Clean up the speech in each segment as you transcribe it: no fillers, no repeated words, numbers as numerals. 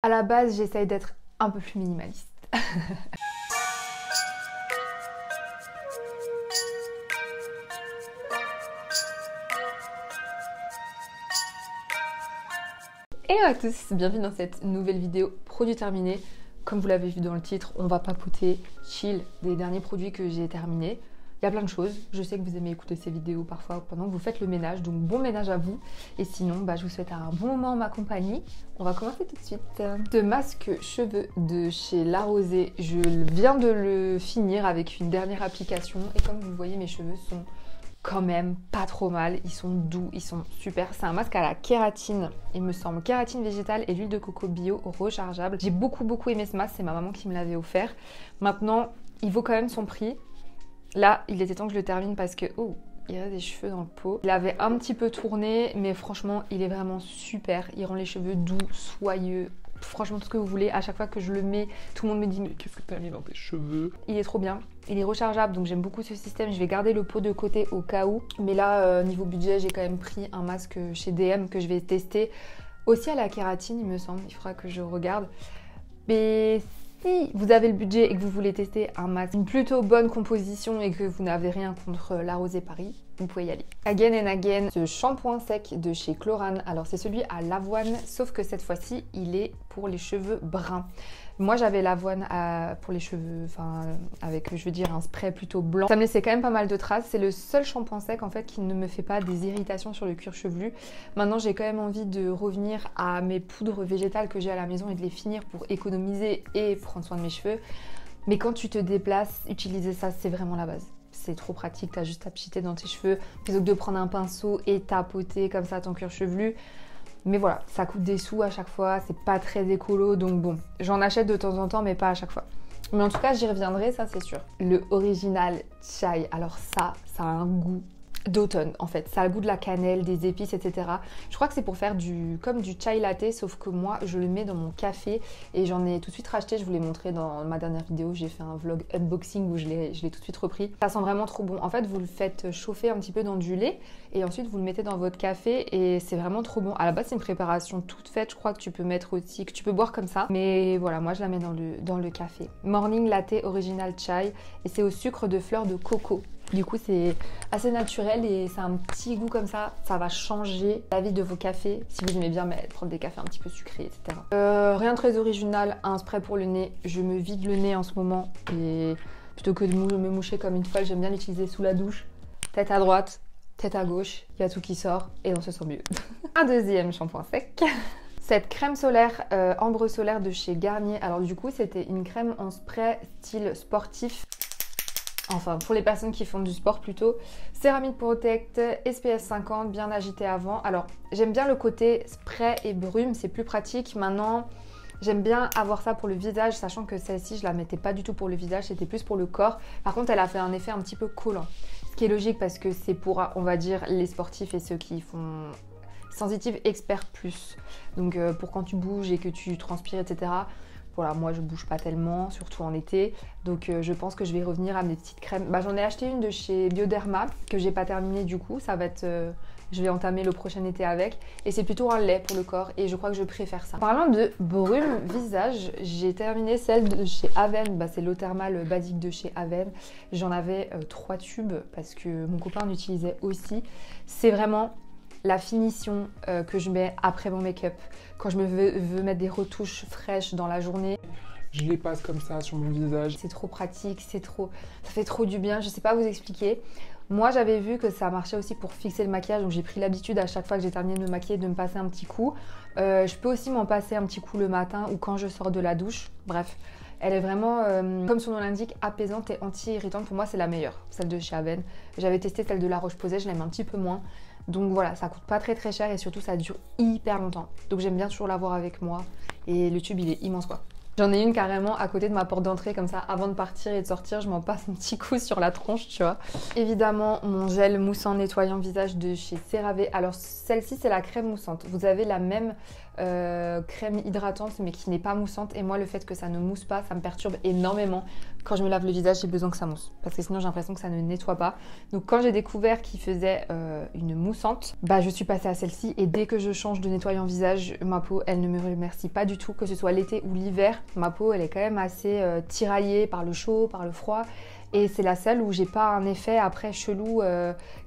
À la base, j'essaye d'être un peu plus minimaliste. Hello à tous, bienvenue dans cette nouvelle vidéo produit terminé. Comme vous l'avez vu dans le titre, on va papoter chill des derniers produits que j'ai terminés. Il y a plein de choses, je sais que vous aimez écouter ces vidéos parfois pendant que vous faites le ménage, donc bon ménage à vous. Et sinon, je vous souhaite un bon moment en ma compagnie. On va commencer tout de suite. Ce masque cheveux de chez La Rosée, je viens de le finir avec une dernière application. Et comme vous voyez, mes cheveux sont quand même pas trop mal, ils sont doux, ils sont super. C'est un masque à la kératine, il me semble, kératine végétale et l'huile de coco bio rechargeable. J'ai beaucoup aimé ce masque, c'est ma maman qui me l'avait offert. Maintenant, il vaut quand même son prix. Là, il était temps que je le termine parce que, oh, il y a des cheveux dans le pot. Il avait un petit peu tourné, mais franchement, il est vraiment super. Il rend les cheveux doux, soyeux. Franchement, tout ce que vous voulez. À chaque fois que je le mets, tout le monde me dit mais qu'est-ce que t'as mis dans tes cheveux? Il est trop bien. Il est rechargeable, donc j'aime beaucoup ce système. Je vais garder le pot de côté au cas où. Mais là, niveau budget, j'ai quand même pris un masque chez DM que je vais tester. Aussi à la kératine, il me semble. Il faudra que je regarde. Mais si vous avez le budget et que vous voulez tester un masque, une plutôt bonne composition et que vous n'avez rien contre La Rosée Paris, vous pouvez y aller. Again and again, ce shampoing sec de chez Chlorane. Alors c'est celui à l'avoine, sauf que cette fois-ci, il est pour les cheveux bruns. Moi j'avais l'avoine pour les cheveux, avec, je veux dire, un spray plutôt blanc. Ça me laissait quand même pas mal de traces. C'est le seul shampoing sec en fait qui ne me fait pas des irritations sur le cuir chevelu. Maintenant j'ai quand même envie de revenir à mes poudres végétales que j'ai à la maison et de les finir pour économiser et prendre soin de mes cheveux. Mais quand tu te déplaces, utiliser ça, c'est vraiment la base. C'est trop pratique, t'as juste à pchiter dans tes cheveux plutôt que de prendre un pinceau et tapoter comme ça ton cuir chevelu. Mais voilà, ça coûte des sous à chaque fois, c'est pas très écolo, donc bon, j'en achète de temps en temps, mais pas à chaque fois. Mais en tout cas, j'y reviendrai, ça c'est sûr. Le original chai, alors ça a un goût d'automne en fait. Ça a le goût de la cannelle, des épices, etc. Je crois que c'est pour faire comme du chai latte, sauf que moi, je le mets dans mon café et j'en ai tout de suite racheté. Je vous l'ai montré dans ma dernière vidéo. J'ai fait un vlog unboxing où je l'ai tout de suite repris. Ça sent vraiment trop bon. En fait, vous le faites chauffer un petit peu dans du lait et ensuite vous le mettez dans votre café et c'est vraiment trop bon. À la base, c'est une préparation toute faite. Je crois que tu peux mettre aussi, que tu peux boire comme ça. Mais voilà, moi, je la mets dans le café. Morning latte original chai et c'est au sucre de fleurs de coco. Du coup, c'est assez naturel et ça a un petit goût comme ça. Ça va changer la vie de vos cafés si vous aimez bien prendre des cafés un petit peu sucrés, etc. Rien de très original, un spray pour le nez. Je me vide le nez en ce moment et plutôt que de me moucher comme une folle, j'aime bien l'utiliser sous la douche. Tête à droite, tête à gauche, il y a tout qui sort et on se sent mieux. Un deuxième shampoing sec. Cette crème solaire, ambre solaire de chez Garnier. Alors du coup, c'était une crème en spray style sportif. Enfin, pour les personnes qui font du sport plutôt. Céramide Protect, SPF 50, bien agité avant. Alors, j'aime bien le côté spray et brume, c'est plus pratique. Maintenant, j'aime bien avoir ça pour le visage, sachant que celle-ci, je la mettais pas du tout pour le visage, c'était plus pour le corps. Par contre, elle a fait un effet un petit peu collant. Ce qui est logique parce que c'est pour, on va dire, les sportifs et ceux qui font sensitive expert plus. Donc, pour quand tu bouges et que tu transpires, etc. Voilà, moi je bouge pas tellement, surtout en été, donc je pense que je vais revenir à mes petites crèmes. J'en ai acheté une de chez Bioderma que j'ai pas terminée du coup, ça va être, je vais entamer le prochain été avec, et c'est plutôt un lait pour le corps et je crois que je préfère ça. Parlant de brume visage, j'ai terminé celle de chez Aven, c'est l'eau thermale basique de chez Aven. J'en avais 3 tubes parce que mon copain l'utilisait aussi. C'est vraiment la finition que je mets après mon make-up. Quand je veux mettre des retouches fraîches dans la journée, je les passe comme ça sur mon visage. C'est trop pratique, ça fait trop du bien, je sais pas vous expliquer. Moi j'avais vu que ça marchait aussi pour fixer le maquillage, donc j'ai pris l'habitude à chaque fois que j'ai terminé de me maquiller de me passer un petit coup. Je peux aussi m'en passer un petit coup le matin ou quand je sors de la douche, bref. Elle est vraiment, comme son nom l'indique, apaisante et anti-irritante. Pour moi, c'est la meilleure, celle de chez Aven. J'avais testé celle de La Roche-Posay, je l'aime un petit peu moins. Donc voilà, ça coûte pas très cher et surtout ça dure hyper longtemps. Donc j'aime bien toujours l'avoir avec moi et le tube il est immense quoi. J'en ai une carrément à côté de ma porte d'entrée, comme ça, avant de partir et de sortir, je m'en passe un petit coup sur la tronche, tu vois. Évidemment, mon gel moussant nettoyant visage de chez CeraVe. Alors, celle-ci, c'est la crème moussante. Vous avez la même crème hydratante, mais qui n'est pas moussante. Et moi, le fait que ça ne mousse pas, ça me perturbe énormément. Quand je me lave le visage, j'ai besoin que ça mousse. Parce que sinon, j'ai l'impression que ça ne nettoie pas. Donc, quand j'ai découvert qu'il faisait une moussante, bah, je suis passée à celle-ci. Et dès que je change de nettoyant visage, ma peau, elle ne me remercie pas du tout. Que ce soit l'été ou l'hiver, ma peau, elle est quand même assez tiraillée par le chaud, par le froid. Et c'est la seule où j'ai pas un effet après chelou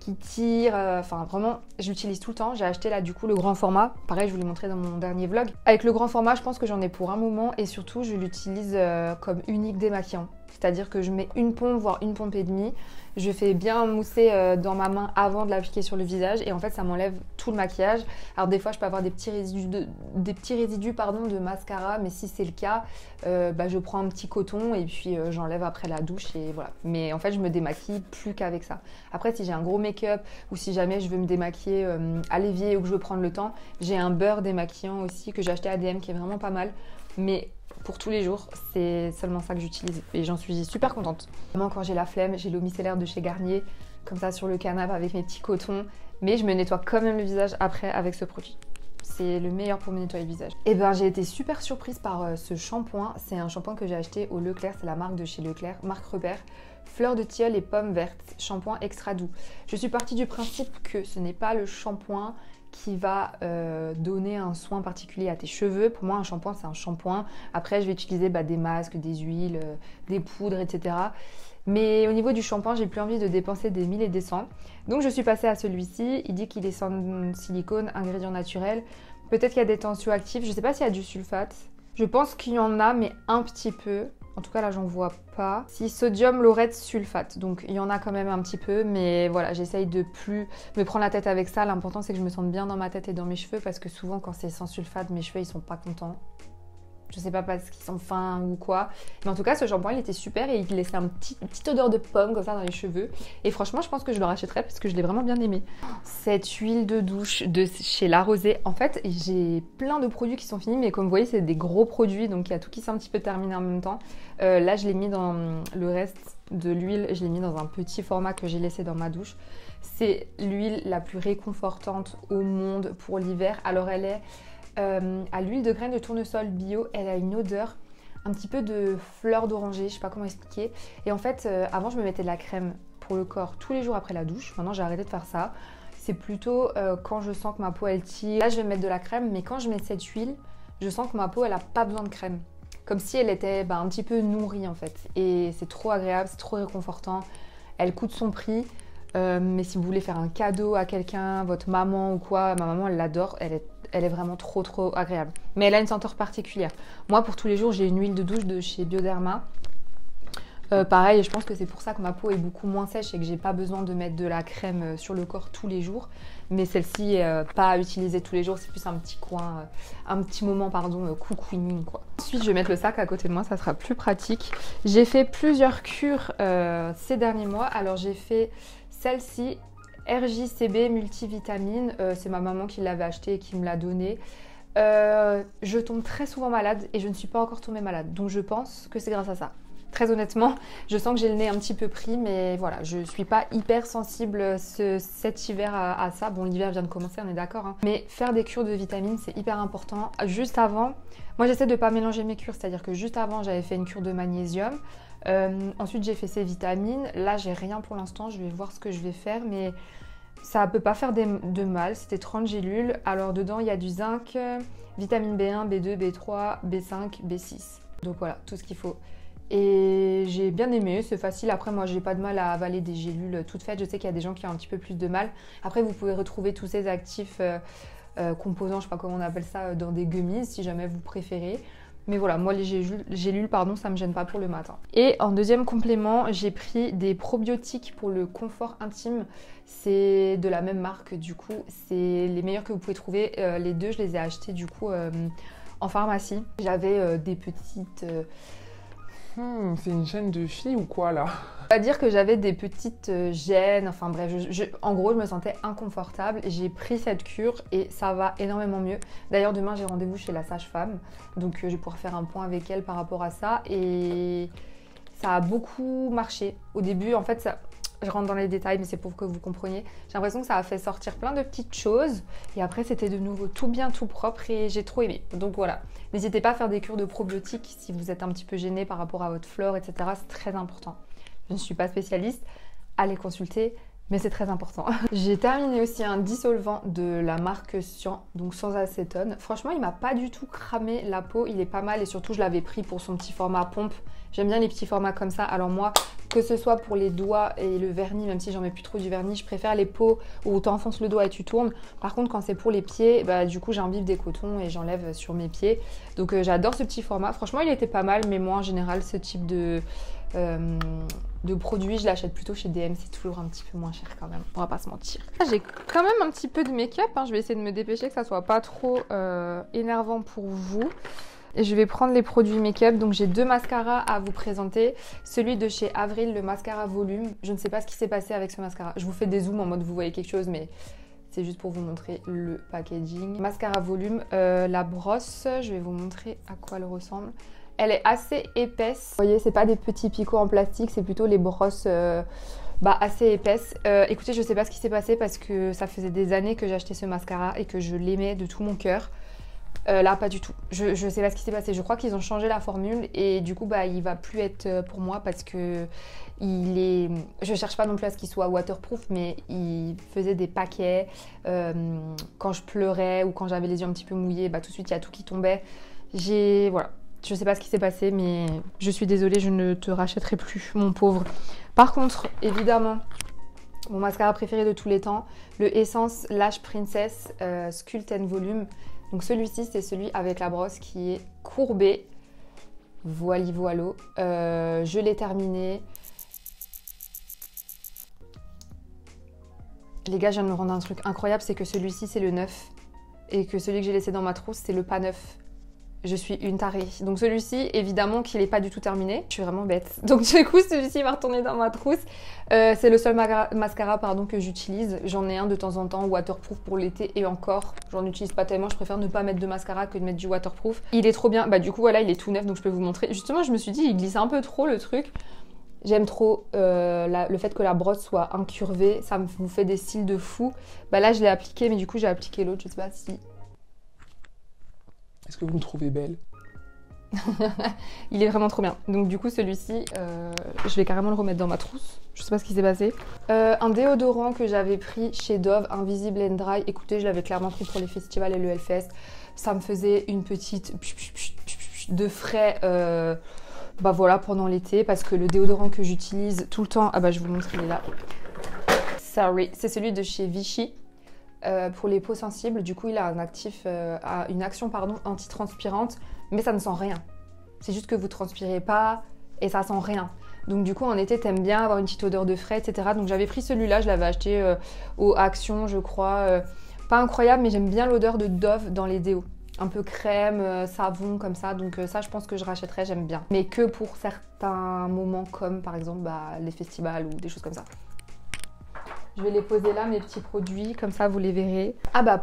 qui tire. Enfin, vraiment, je l'utilise tout le temps. J'ai acheté là, du coup, le grand format. Pareil, je vous l'ai montré dans mon dernier vlog. Avec le grand format, je pense que j'en ai pour un moment. Et surtout, je l'utilise comme unique démaquillant. C'est-à-dire que je mets une pompe, voire une pompe et demie. Je fais bien mousser dans ma main avant de l'appliquer sur le visage. Et en fait, ça m'enlève tout le maquillage. Alors des fois, je peux avoir des petits résidus de mascara. Mais si c'est le cas, bah, je prends un petit coton et puis j'enlève après la douche. Et voilà. Mais en fait, je me démaquille plus qu'avec ça. Après, si j'ai un gros make-up ou si jamais je veux me démaquiller à l'évier ou que je veux prendre le temps, j'ai un beurre démaquillant aussi que j'ai acheté à DM qui est vraiment pas mal. Mais pour tous les jours, c'est seulement ça que j'utilise et j'en suis super contente. Vraiment, quand j'ai la flemme, j'ai l'eau micellaire de chez Garnier, comme ça sur le canapé avec mes petits cotons, mais je me nettoie quand même le visage après avec ce produit. C'est le meilleur pour me nettoyer le visage. Et ben j'ai été super surprise par ce shampoing. C'est un shampoing que j'ai acheté au Leclerc, c'est la marque de chez Leclerc, marque Repère. Fleur de tilleul et pomme verte, shampoing extra doux. Je suis partie du principe que ce n'est pas le shampoing qui va donner un soin particulier à tes cheveux. Pour moi, un shampoing, c'est un shampoing. Après, je vais utiliser des masques, des huiles, des poudres, etc. Mais au niveau du shampoing, j'ai plus envie de dépenser des 1000 et des cents. Donc, je suis passée à celui-ci. Il dit qu'il est sans silicone, ingrédients naturels. Peut-être qu'il y a des tensioactifs. Je ne sais pas s'il y a du sulfate. Je pense qu'il y en a, mais un petit peu. En tout cas, là, j'en vois pas. Si sodium, laurette, sulfate. Donc, il y en a quand même un petit peu. Mais voilà, j'essaye de plus me prendre la tête avec ça. L'important, c'est que je me sente bien dans ma tête et dans mes cheveux. Parce que souvent, quand c'est sans sulfate, mes cheveux, ils sont pas contents. Je sais pas parce qu'ils sont fins ou quoi. Mais en tout cas, ce shampoing, il était super. Et il laissait une petite odeur de pomme comme ça dans les cheveux. Et franchement, je pense que je le rachèterai parce que je l'ai vraiment bien aimé. Cette huile de douche de chez La Rosée. En fait, j'ai plein de produits qui sont finis. Mais comme vous voyez, c'est des gros produits. Donc, il y a tout qui s'est un petit peu terminé en même temps. Là, je l'ai mis dans le reste de l'huile. Je l'ai mis dans un petit format que j'ai laissé dans ma douche. C'est l'huile la plus réconfortante au monde pour l'hiver. Alors, elle est à l'huile de graines de tournesol bio. Elle a une odeur un petit peu de fleur d'oranger. Je sais pas comment expliquer. Et en fait, avant, je me mettais de la crème pour le corps tous les jours après la douche. Maintenant, j'ai arrêté de faire ça. C'est plutôt quand je sens que ma peau, elle tire. Là, je vais mettre de la crème. Mais quand je mets cette huile, je sens que ma peau, elle a pas besoin de crème. Comme si elle était un petit peu nourrie en fait. Et c'est trop agréable, c'est trop réconfortant. Elle coûte son prix. Mais si vous voulez faire un cadeau à quelqu'un, votre maman ou quoi, ma maman elle l'adore, elle est vraiment trop agréable. Mais elle a une senteur particulière. Moi pour tous les jours j'ai une huile de douche de chez Bioderma. Pareil, je pense que c'est pour ça que ma peau est beaucoup moins sèche et que j'ai pas besoin de mettre de la crème sur le corps tous les jours. Mais celle-ci, pas à utiliser tous les jours, c'est plus un petit coin, un petit moment, pardon, cocooning quoi. Ensuite, je vais mettre le sac à côté de moi, ça sera plus pratique. J'ai fait plusieurs cures ces derniers mois. Alors j'ai fait celle-ci, RJCB multivitamine, c'est ma maman qui l'avait acheté et qui me l'a donné. Je tombe très souvent malade et je ne suis pas encore tombée malade. Donc je pense que c'est grâce à ça. Très honnêtement, je sens que j'ai le nez un petit peu pris, mais voilà, je suis pas hyper sensible cet hiver à ça. Bon, l'hiver vient de commencer, on est d'accord, hein. Mais faire des cures de vitamines, c'est hyper important. Juste avant, moi j'essaie de pas mélanger mes cures, c'est-à-dire que juste avant, j'avais fait une cure de magnésium. Ensuite, j'ai fait ces vitamines. Là, j'ai rien pour l'instant, je vais voir ce que je vais faire, mais ça peut pas faire de mal. C'était 30 gélules. Alors dedans, il y a du zinc, vitamine B1, B2, B3, B5, B6. Donc voilà, tout ce qu'il faut. Et j'ai bien aimé, c'est facile. Après, moi, j'ai pas de mal à avaler des gélules toutes faites. Je sais qu'il y a des gens qui ont un petit peu plus de mal. Après, vous pouvez retrouver tous ces actifs composants, je sais pas comment on appelle ça, dans des gummies, si jamais vous préférez. Mais voilà, moi, les gélules, pardon, ça me gêne pas pour le matin. Et en deuxième complément, j'ai pris des probiotiques pour le confort intime. C'est de la même marque, du coup. C'est les meilleurs que vous pouvez trouver. Les deux, je les ai achetés, du coup, en pharmacie. J'avais des petites... C'est une chaîne de filles ou quoi là? On va dire que j'avais des petites gênes, enfin bref, en gros je me sentais inconfortable. J'ai pris cette cure et ça va énormément mieux. D'ailleurs demain j'ai rendez-vous chez la sage-femme, donc je vais pouvoir faire un point avec elle par rapport à ça et ça a beaucoup marché. Au début en fait je rentre dans les détails mais c'est pour que vous compreniez. J'ai l'impression que ça a fait sortir plein de petites choses et après c'était de nouveau tout bien, tout propre et j'ai trop aimé. Donc voilà, n'hésitez pas à faire des cures de probiotiques si vous êtes un petit peu gêné par rapport à votre flore, etc. C'est très important. Je ne suis pas spécialiste, allez consulter, mais c'est très important. J'ai terminé aussi un dissolvant de la marque Cyan, donc sans acétone. Franchement, il m'a pas du tout cramé la peau, il est pas mal et surtout je l'avais pris pour son petit format pompe. J'aime bien les petits formats comme ça. Alors moi, que ce soit pour les doigts et le vernis, même si j'en mets plus trop du vernis, je préfère les peaux où tu enfonces le doigt et tu tournes. Par contre, quand c'est pour les pieds, bah, du coup j'imbibe des cotons et j'enlève sur mes pieds. Donc j'adore ce petit format. Franchement, il était pas mal, mais moi en général, ce type de produits, je l'achète plutôt chez DM, c'est toujours un petit peu moins cher quand même, on va pas se mentir. J'ai quand même un petit peu de make-up, hein. Je vais essayer de me dépêcher que ça soit pas trop énervant pour vous. Et je vais prendre les produits make-up, donc j'ai deux mascaras à vous présenter. Celui de chez Avril, le mascara volume, je ne sais pas ce qui s'est passé avec ce mascara. Je vous fais des zooms en mode vous voyez quelque chose, mais c'est juste pour vous montrer le packaging. Mascara volume, la brosse, je vais vous montrer à quoi elle ressemble. Elle est assez épaisse. Vous voyez, c'est pas des petits picots en plastique, c'est plutôt les brosses assez épaisses. Écoutez, je sais pas ce qui s'est passé parce que ça faisait des années que j'achetais ce mascara et que je l'aimais de tout mon cœur. Là, pas du tout. Je sais pas ce qui s'est passé. Je crois qu'ils ont changé la formule et du coup, il va plus être pour moi parce que je cherche pas non plus à ce qu'il soit waterproof, mais il faisait des paquets. Quand je pleurais ou quand j'avais les yeux un petit peu mouillés, tout de suite, il y a tout qui tombait. Voilà. Je sais pas ce qui s'est passé, mais je suis désolée, je ne te rachèterai plus, mon pauvre. Par contre, évidemment, mon mascara préféré de tous les temps, le Essence Lash Princess Sculpt and Volume. Donc celui-ci, c'est celui avec la brosse qui est courbée. Voili voilo. Je l'ai terminé. Les gars, je viens de me rendre un truc incroyable, c'est que celui-ci, c'est le neuf. Et que celui que j'ai laissé dans ma trousse, c'est le pas neuf. Je suis une tarée. Donc celui-ci, évidemment qu'il n'est pas du tout terminé. Je suis vraiment bête. Donc du coup, celui-ci va retourner dans ma trousse. C'est le seul mascara que j'utilise. J'en ai un de temps en temps, waterproof pour l'été. Et encore, j'en utilise pas tellement. Je préfère ne pas mettre de mascara que de mettre du waterproof. Il est trop bien. Du coup, voilà, il est tout neuf, donc je peux vous montrer. Justement, je me suis dit, il glisse un peu trop le truc. J'aime trop le fait que la brosse soit incurvée. Ça vous fait des cils de fou. Là, je l'ai appliqué, mais du coup, j'ai appliqué l'autre. Je sais pas si... Est-ce que vous me trouvez belle? Il est vraiment trop bien. Donc du coup celui-ci, je vais carrément le remettre dans ma trousse. Je sais pas ce qui s'est passé. Un déodorant que j'avais pris chez Dove, Invisible and Dry. Écoutez, je l'avais clairement pris pour les festivals et le Hellfest. Ça me faisait une petite de frais voilà, pendant l'été. Parce que le déodorant que j'utilise tout le temps... je vous montre, il est là. Sorry. C'est celui de chez Vichy. Pour les peaux sensibles, du coup il a une action antitranspirante, mais ça ne sent rien. C'est juste que vous transpirez pas et ça sent rien. Donc du coup en été t'aimes bien avoir une petite odeur de frais, etc. Donc j'avais pris celui-là, je l'avais acheté au Action je crois. Pas incroyable, mais j'aime bien l'odeur de Dove dans les déos. Un peu crème, savon comme ça, donc ça je pense que je rachèterais, j'aime bien. Mais que pour certains moments comme par exemple les festivals ou des choses comme ça. Je vais les poser là, mes petits produits, comme ça vous les verrez.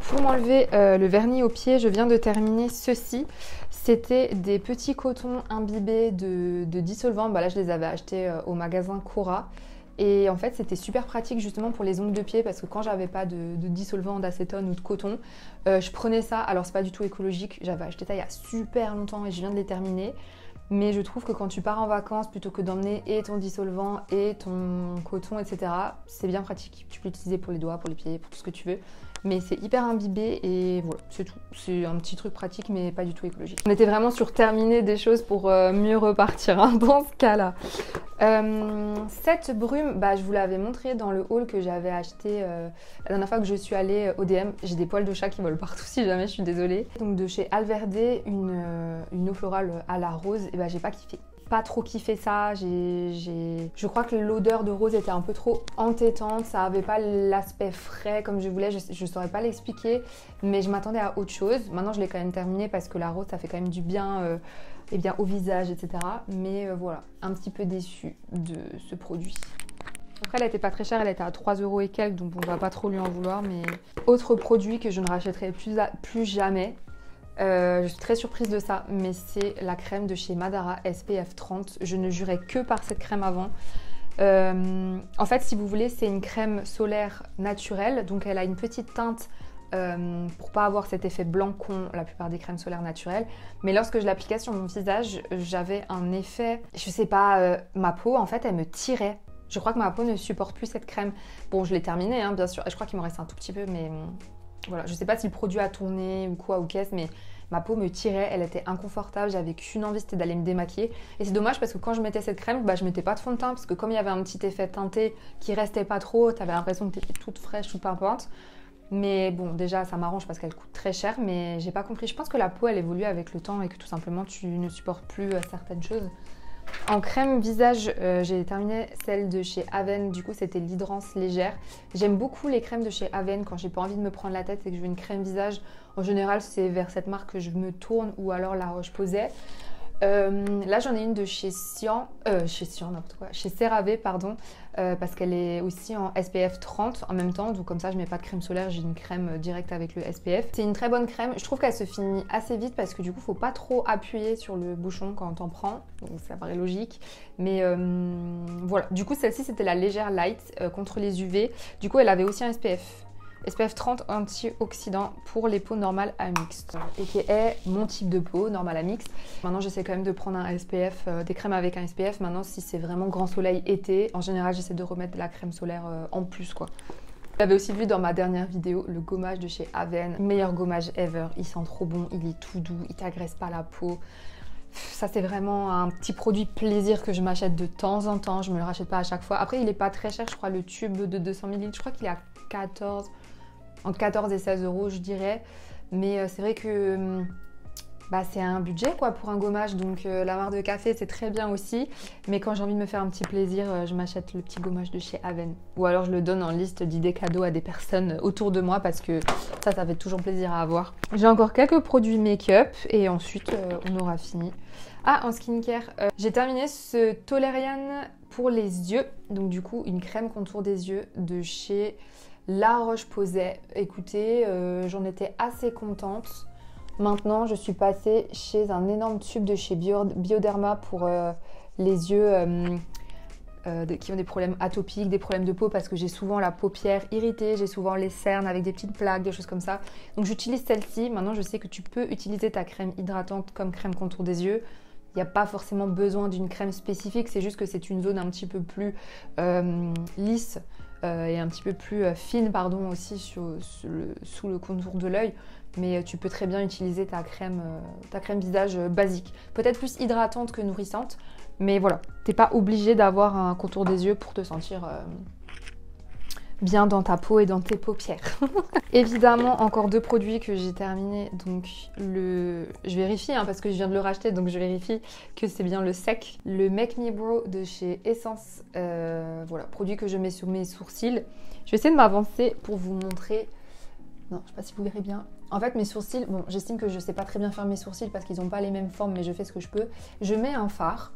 Pour m'enlever le vernis au pied, je viens de terminer ceci. C'était des petits cotons imbibés de dissolvant. Là, je les avais achetés au magasin Cora. Et en fait, c'était super pratique justement pour les ongles de pied parce que quand j'avais pas de dissolvant, d'acétone ou de coton, je prenais ça. Alors, c'est pas du tout écologique. J'avais acheté ça il y a super longtemps et je viens de les terminer. Mais je trouve que quand tu pars en vacances, plutôt que d'emmener et ton dissolvant et ton coton, etc., c'est bien pratique. Tu peux l'utiliser pour les doigts, pour les pieds, pour tout ce que tu veux. Mais c'est hyper imbibé et voilà, c'est tout. C'est un petit truc pratique, mais pas du tout écologique. On était vraiment sur terminer des choses pour mieux repartir dans ce cas-là. Cette brume, je vous l'avais montré dans le haul que j'avais acheté la dernière fois que je suis allée au DM. J'ai des poils de chat qui volent partout si jamais, je suis désolée. Donc de chez Alverde, une eau florale à la rose, et j'ai pas kiffé. pas trop kiffé ça. Je crois que l'odeur de rose était un peu trop entêtante. Ça avait pas l'aspect frais comme je voulais. Je saurais pas l'expliquer, mais je m'attendais à autre chose. Maintenant, je l'ai quand même terminé parce que la rose, ça fait quand même du bien, au visage, etc. Mais voilà, un petit peu déçue de ce produit. Après, elle était pas très chère, elle était à 3 € et quelques, donc on va pas trop lui en vouloir. Mais autre produit que je ne rachèterai plus jamais. Je suis très surprise de ça, mais c'est la crème de chez Madara SPF 30. Je ne jurais que par cette crème avant. En fait, si vous voulez, c'est une crème solaire naturelle, donc elle a une petite teinte pour pas avoir cet effet blanc qu'ont la plupart des crèmes solaires naturelles. Mais lorsque je l'appliquais sur mon visage, j'avais un effet, je sais pas, ma peau en fait, elle me tirait. Je crois que ma peau ne supporte plus cette crème. Bon, je l'ai terminée, hein, bien sûr, et je crois qu'il m'en reste un tout petit peu, mais voilà, je sais pas si le produit a tourné ou quoi ou qu'est-ce, mais ma peau me tirait, elle était inconfortable, j'avais qu'une envie, c'était d'aller me démaquiller. Et c'est dommage parce que quand je mettais cette crème, je mettais pas de fond de teint parce que comme il y avait un petit effet teinté qui restait pas trop, t'avais l'impression que t'étais toute fraîche, toute pimpante. Mais bon, déjà ça m'arrange parce qu'elle coûte très cher, mais j'ai pas compris. Je pense que la peau elle évolue avec le temps et que tout simplement tu ne supportes plus certaines choses. En crème visage, j'ai terminé celle de chez Aven, du coup c'était l'hydrance légère. J'aime beaucoup les crèmes de chez Aven quand j'ai pas envie de me prendre la tête et que je veux une crème visage. En général c'est vers cette marque que je me tourne ou alors La Roche-Posay. Là j'en ai une de chez chez CeraVe pardon, parce qu'elle est aussi en SPF 30 en même temps, donc comme ça je mets pas de crème solaire, j'ai une crème directe avec le SPF. C'est une très bonne crème, je trouve qu'elle se finit assez vite parce que du coup faut pas trop appuyer sur le bouchon quand on prend, donc ça paraît logique, mais voilà. Du coup celle-ci c'était la légère light contre les UV, du coup elle avait aussi un SPF 30 antioxydant pour les peaux normales à mixte, et qui est mon type de peau, normale à mixte. Maintenant j'essaie quand même de prendre un SPF, des crèmes avec un SPF. Maintenant si c'est vraiment grand soleil été, en général j'essaie de remettre de la crème solaire en plus quoi. Vous l'avez aussi vu dans ma dernière vidéo, le gommage de chez Aven, meilleur gommage ever, il sent trop bon, il est tout doux, il t'agresse pas la peau. Ça c'est vraiment un petit produit plaisir que je m'achète de temps en temps, je me le rachète pas à chaque fois. Après il est pas très cher, je crois le tube de 200 ml, je crois qu'il est à entre 14 et 16 € je dirais, mais c'est vrai que c'est un budget quoi pour un gommage, donc la marque de café c'est très bien aussi, mais quand j'ai envie de me faire un petit plaisir, je m'achète le petit gommage de chez Aven, ou alors je le donne en liste d'idées cadeaux à des personnes autour de moi parce que ça fait toujours plaisir à avoir. J'ai encore quelques produits make-up et ensuite on aura fini. Ah, en skincare, j'ai terminé ce Toleriane pour les yeux, donc du coup une crème contour des yeux de chez La Roche-Posay. Écoutez, j'en étais assez contente. Maintenant, je suis passée chez un énorme tube de chez Bioderma pour les yeux qui ont des problèmes atopiques, des problèmes de peau, parce que j'ai souvent la paupière irritée, j'ai souvent les cernes avec des petites plaques, des choses comme ça. Donc j'utilise celle-ci. Maintenant, je sais que tu peux utiliser ta crème hydratante comme crème contour des yeux. Il n'y a pas forcément besoin d'une crème spécifique, c'est juste que c'est une zone un petit peu plus lisse et un petit peu plus fine pardon, aussi sous le contour de l'œil. Mais tu peux très bien utiliser ta crème visage basique. Peut-être plus hydratante que nourrissante, mais voilà. T'es pas obligé d'avoir un contour des yeux pour te sentir bien dans ta peau et dans tes paupières. Évidemment, encore deux produits que j'ai terminés. Donc je vérifie parce que je viens de le racheter, donc je vérifie que c'est bien le sec. Le Make Me Brow de chez Essence. Voilà, produit que je mets sur mes sourcils. Je vais essayer de m'avancer pour vous montrer. Non, je sais pas si vous verrez bien. En fait, mes sourcils, bon, j'estime que je sais pas très bien faire mes sourcils parce qu'ils n'ont pas les mêmes formes, mais je fais ce que je peux. Je mets un fard.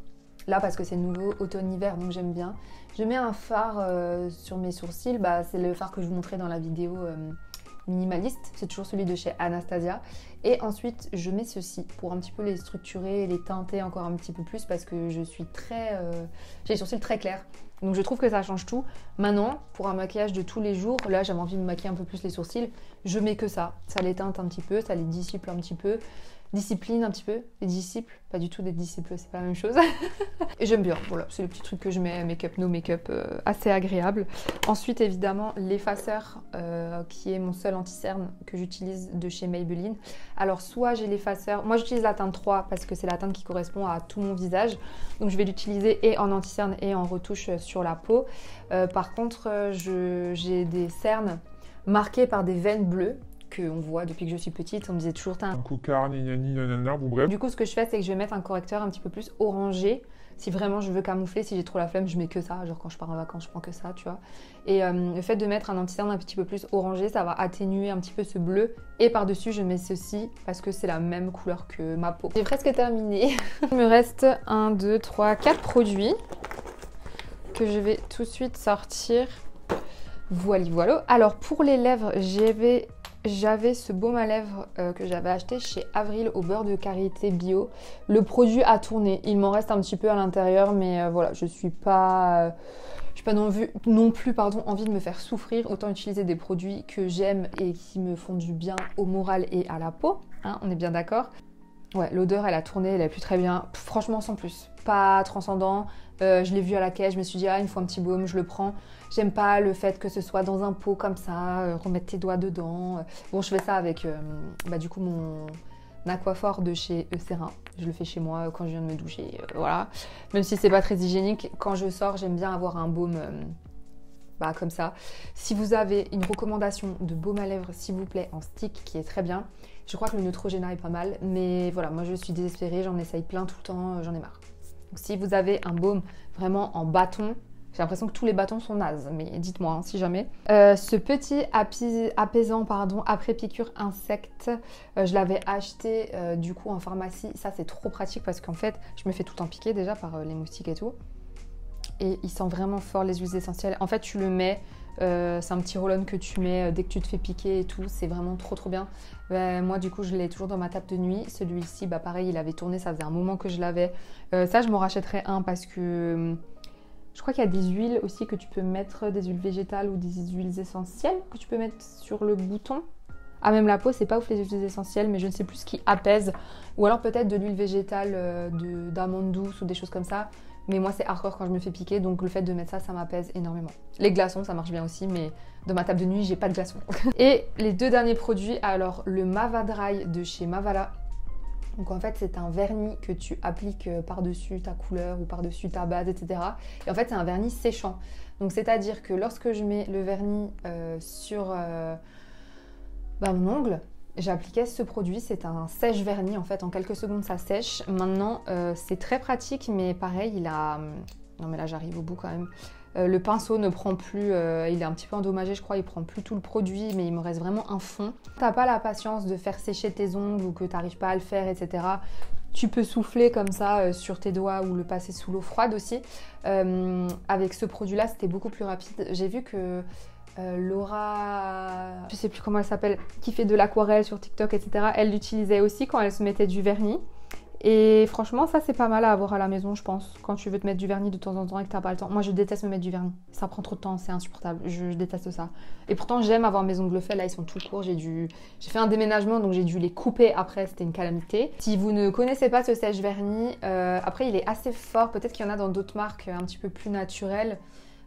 Là, parce que c'est nouveau automne-hiver, donc j'aime bien. Je mets un fard sur mes sourcils. C'est le fard que je vous montrais dans la vidéo minimaliste. C'est toujours celui de chez Anastasia. Et ensuite, je mets ceci pour un petit peu les structurer, les teinter encore un petit peu plus parce que je suis j'ai les sourcils très clairs. Donc je trouve que ça change tout. Maintenant, pour un maquillage de tous les jours, là j'avais envie de me maquiller un peu plus les sourcils, je mets que ça. Ça les teinte un petit peu, ça les dissipe un petit peu. Discipline un petit peu, les disciples, pas du tout des disciples, c'est pas la même chose. Et j'aime bien, voilà, c'est le petit truc que je mets, make-up, no make-up, assez agréable. Ensuite, évidemment, l'effaceur, qui est mon seul anti-cerne que j'utilise de chez Maybelline. Alors, soit j'ai l'effaceur, moi j'utilise la teinte 3 parce que c'est la teinte qui correspond à tout mon visage. Donc, je vais l'utiliser et en anti-cerne et en retouche sur la peau. Par contre, j'ai des cernes marquées par des veines bleues qu'on voit depuis que je suis petite. On me disait toujours, t'as Un cocard, ni nanana, bon bref. Du coup, ce que je fais, c'est que je vais mettre un correcteur un petit peu plus orangé. Si vraiment je veux camoufler, si j'ai trop la flemme, je mets que ça. Genre quand je pars en vacances, je prends que ça, tu vois. Et le fait de mettre un anti-cerne un petit peu plus orangé, ça va atténuer un petit peu ce bleu. Et par-dessus, je mets ceci parce que c'est la même couleur que ma peau. J'ai presque terminé. Il me reste 1, 2, 3, 4 produits que je vais tout de suite sortir. Voilà. Alors pour les lèvres, j'avais ce baume à lèvres que j'avais acheté chez Avril au beurre de karité bio. Le produit a tourné, il m'en reste un petit peu à l'intérieur, mais voilà, je suis pas non plus envie de me faire souffrir. Autant utiliser des produits que j'aime et qui me font du bien au moral et à la peau, hein, on est bien d'accord. Ouais, l'odeur elle a tourné, elle est plus très bien. Franchement, sans plus, pas transcendant. Je l'ai vu à la caisse, je me suis dit, ah, il me faut un petit baume, je le prends. J'aime pas le fait que ce soit dans un pot comme ça, remettre tes doigts dedans. Bon, je fais ça avec du coup mon aquaphor de chez Eucerin. Je le fais chez moi quand je viens de me doucher, voilà. Même si c'est pas très hygiénique, quand je sors, j'aime bien avoir un baume comme ça. Si vous avez une recommandation de baume à lèvres, s'il vous plaît, en stick, qui est très bien. Je crois que le Neutrogena est pas mal, mais voilà, moi je suis désespérée, j'en essaye plein tout le temps, j'en ai marre. Donc si vous avez un baume vraiment en bâton, j'ai l'impression que tous les bâtons sont nazes, mais dites-moi hein, si jamais. Ce petit apaisant après piqûre insecte, je l'avais acheté du coup en pharmacie. Ça c'est trop pratique parce qu'en fait, je me fais tout le temps piquer déjà par les moustiques et tout. Et il sent vraiment fort les huiles essentielles. En fait, tu le mets, c'est un petit roll-on que tu mets dès que tu te fais piquer et tout. C'est vraiment trop bien. Moi, du coup, je l'ai toujours dans ma table de nuit. Celui-ci, pareil, il avait tourné. Ça faisait un moment que je l'avais. Ça, je m'en rachèterais un parce que je crois qu'il y a des huiles aussi que tu peux mettre, des huiles végétales ou des huiles essentielles que tu peux mettre sur le bouton. Ah, même la peau, c'est pas ouf les huiles essentielles, mais je ne sais plus ce qui apaise. Ou alors peut-être de l'huile végétale d'amande douce ou des choses comme ça. Mais moi, c'est hardcore quand je me fais piquer, donc le fait de mettre ça, ça m'apaise énormément. Les glaçons, ça marche bien aussi, mais dans ma table de nuit, j'ai pas de glaçons. Et les deux derniers produits, alors le Mava Dry de chez Mavala. Donc en fait, c'est un vernis que tu appliques par-dessus ta couleur ou par-dessus ta base, etc. Et en fait, c'est un vernis séchant. Donc c'est-à-dire que lorsque je mets le vernis sur mon ongle, j'appliquais ce produit, c'est un sèche-vernis en fait, en quelques secondes ça sèche. Maintenant c'est très pratique, mais pareil non mais là j'arrive au bout quand même. Le pinceau ne prend plus, il est un petit peu endommagé je crois, il prend plus tout le produit, mais il me reste vraiment un fond. T'as pas la patience de faire sécher tes ongles ou que t'arrives pas à le faire, etc. Tu peux souffler comme ça sur tes doigts ou le passer sous l'eau froide aussi. Avec ce produit là c'était beaucoup plus rapide. J'ai vu que Laura, je sais plus comment elle s'appelle, qui fait de l'aquarelle sur TikTok, etc. Elle l'utilisait aussi quand elle se mettait du vernis. Et franchement, ça c'est pas mal à avoir à la maison, je pense, quand tu veux te mettre du vernis de temps en temps et que t'as pas le temps. Moi, je déteste me mettre du vernis. Ça prend trop de temps, c'est insupportable. Je déteste ça. Et pourtant, j'aime avoir mes ongles faits. Là, ils sont tout courts. J'ai fait un déménagement, donc j'ai dû les couper après. C'était une calamité. Si vous ne connaissez pas ce sèche-vernis, après, il est assez fort. Peut-être qu'il y en a dans d'autres marques un petit peu plus naturelles.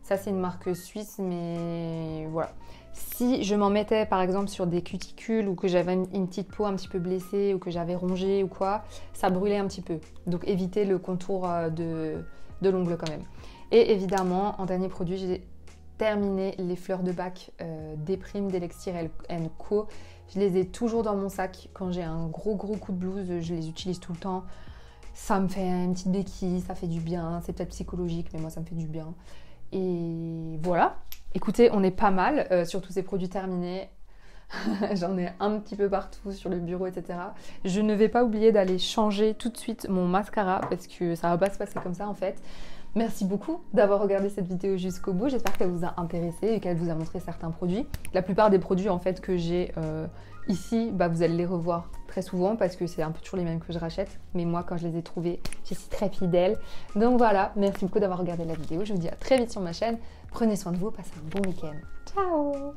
Ça, c'est une marque suisse, mais voilà. Si je m'en mettais par exemple sur des cuticules ou que j'avais une petite peau un petit peu blessée ou que j'avais rongé ou quoi, ça brûlait un petit peu. Donc évitez le contour de l'ongle quand même. Et évidemment, en dernier produit, j'ai terminé les fleurs de bac des primes d'Elixir & Co. Je les ai toujours dans mon sac. Quand j'ai un gros coup de blues, je les utilise tout le temps. Ça me fait une petite béquille, ça fait du bien. C'est peut-être psychologique, mais moi ça me fait du bien. Et voilà. Écoutez, on est pas mal sur tous ces produits terminés. J'en ai un petit peu partout sur le bureau, etc. Je ne vais pas oublier d'aller changer tout de suite mon mascara parce que ça va pas se passer comme ça en fait. Merci beaucoup d'avoir regardé cette vidéo jusqu'au bout. J'espère qu'elle vous a intéressé et qu'elle vous a montré certains produits. La plupart des produits en fait que j'ai ici, vous allez les revoir très souvent parce que c'est un peu toujours les mêmes que je rachète. Mais moi, quand je les ai trouvés, je suis très fidèle. Donc voilà, merci beaucoup d'avoir regardé la vidéo. Je vous dis à très vite sur ma chaîne. Prenez soin de vous, passez un bon week-end. Ciao!